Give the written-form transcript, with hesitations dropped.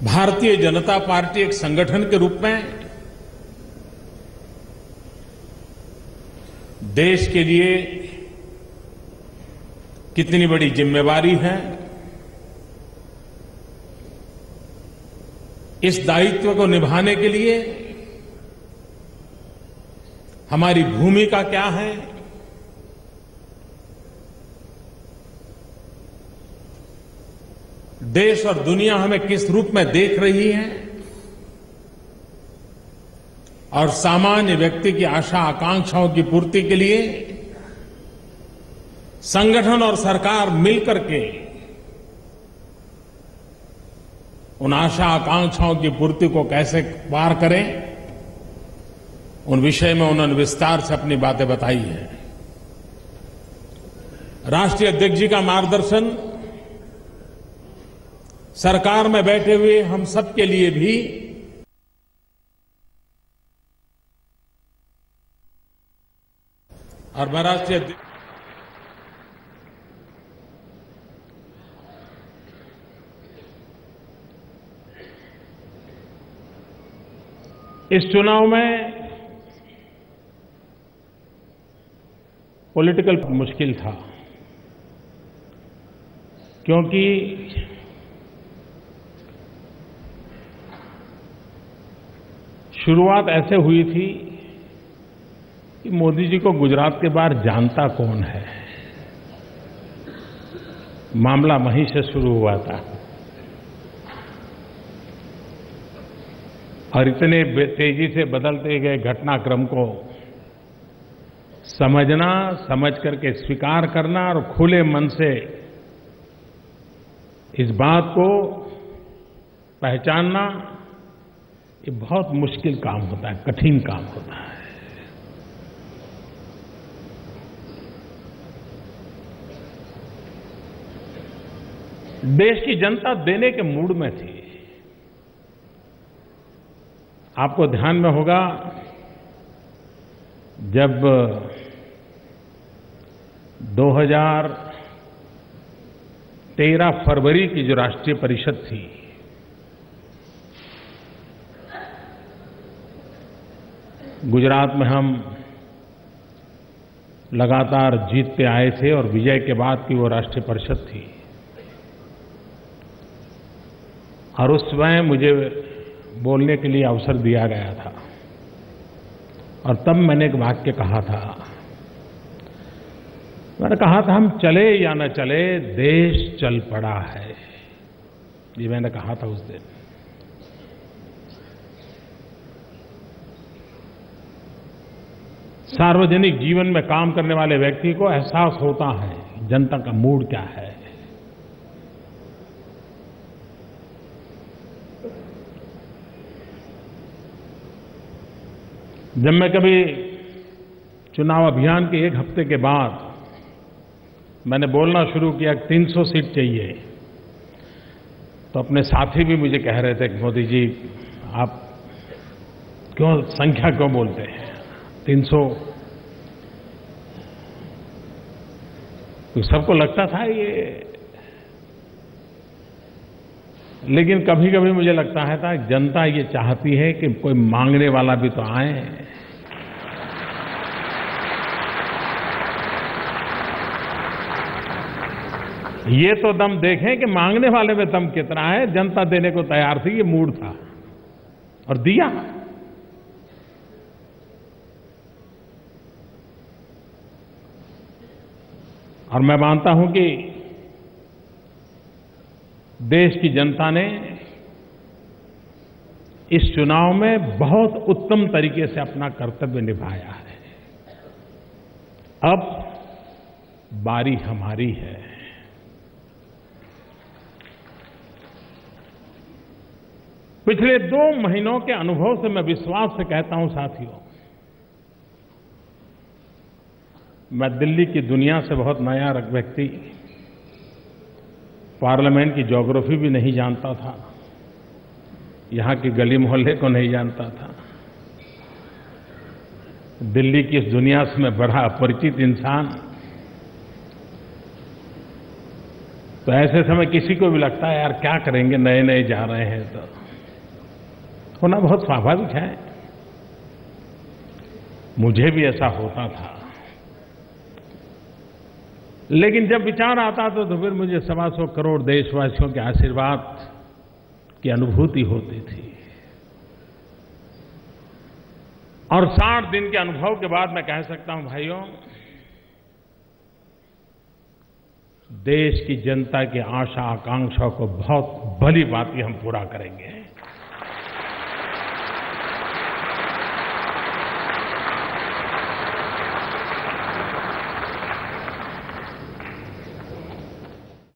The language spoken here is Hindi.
भारतीय जनता पार्टी एक संगठन के रूप में देश के लिए कितनी बड़ी जिम्मेवारी है, इस दायित्व को निभाने के लिए हमारी भूमिका क्या है, देश और दुनिया हमें किस रूप में देख रही है और सामान्य व्यक्ति की आशा आकांक्षाओं की पूर्ति के लिए संगठन और सरकार मिलकर के उन आशा आकांक्षाओं की पूर्ति को कैसे पार करें, उन विषय में उन्होंने विस्तार से अपनी बातें बताई हैं। राष्ट्रीय अध्यक्ष जी का मार्गदर्शन सरकार में बैठे हुए हम सब के लिए भी और मैं राष्ट्रीय इस चुनाव में पॉलिटिकल मुश्किल था, क्योंकि शुरुआत ऐसे हुई थी कि मोदी जी को गुजरात के बाहर जानता कौन है, मामला वहीं से शुरू हुआ था। और इतने तेजी से बदलते गए घटनाक्रम को समझना, समझ करके स्वीकार करना और खुले मन से इस बात को पहचानना, ये बहुत मुश्किल काम होता है, कठिन काम होता है। देश की जनता देने के मूड में थी। आपको ध्यान में होगा, जब 2013 फरवरी की जो राष्ट्रीय परिषद थी, गुजरात में हम लगातार जीतते आए थे और विजय के बाद की वो राष्ट्रीय परिषद थी। और उस समय मुझे बोलने के लिए अवसर दिया गया था और तब मैंने एक वाक्य कहा था। मैंने कहा था, हम चले या न चले, देश चल पड़ा है। ये मैंने कहा था उस दिन। सार्वजनिक जीवन में काम करने वाले व्यक्ति को एहसास होता है जनता का मूड क्या है। जब मैं कभी चुनाव अभियान के एक हफ्ते के बाद मैंने बोलना शुरू किया कि 300 सीट चाहिए, तो अपने साथी भी मुझे कह रहे थे कि मोदी जी आप क्यों संख्या क्यों बोलते हैं 300। तो सबको लगता था ये, लेकिन कभी कभी मुझे लगता है था जनता ये चाहती है कि कोई मांगने वाला भी तो आए। ये तो दम देखें कि मांगने वाले में दम कितना है। जनता देने को तैयार थी, ये मूड था और दिया। और मैं मानता हूं कि देश की जनता ने इस चुनाव में बहुत उत्तम तरीके से अपना कर्तव्य निभाया है। अब बारी हमारी है। पिछले 2 महीनों के अनुभव से मैं विश्वास से कहता हूं साथियों, मैं दिल्ली की दुनिया से बहुत नया व्यक्ति, पार्लियामेंट की ज्योग्राफी भी नहीं जानता था, यहां के गली मोहल्ले को नहीं जानता था। दिल्ली की इस दुनिया से मैं बड़ा अपरिचित इंसान। तो ऐसे समय किसी को भी लगता है यार क्या करेंगे, नए नए जा रहे हैं, तो होना बहुत स्वाभाविक है। मुझे भी ऐसा होता था, लेकिन जब विचार आता तो फिर मुझे 125 करोड़ देशवासियों के आशीर्वाद की अनुभूति होती थी। और 60 दिन के अनुभव के बाद मैं कह सकता हूं, भाइयों, देश की जनता की आशा आकांक्षा को बहुत भली भांति हम पूरा करेंगे।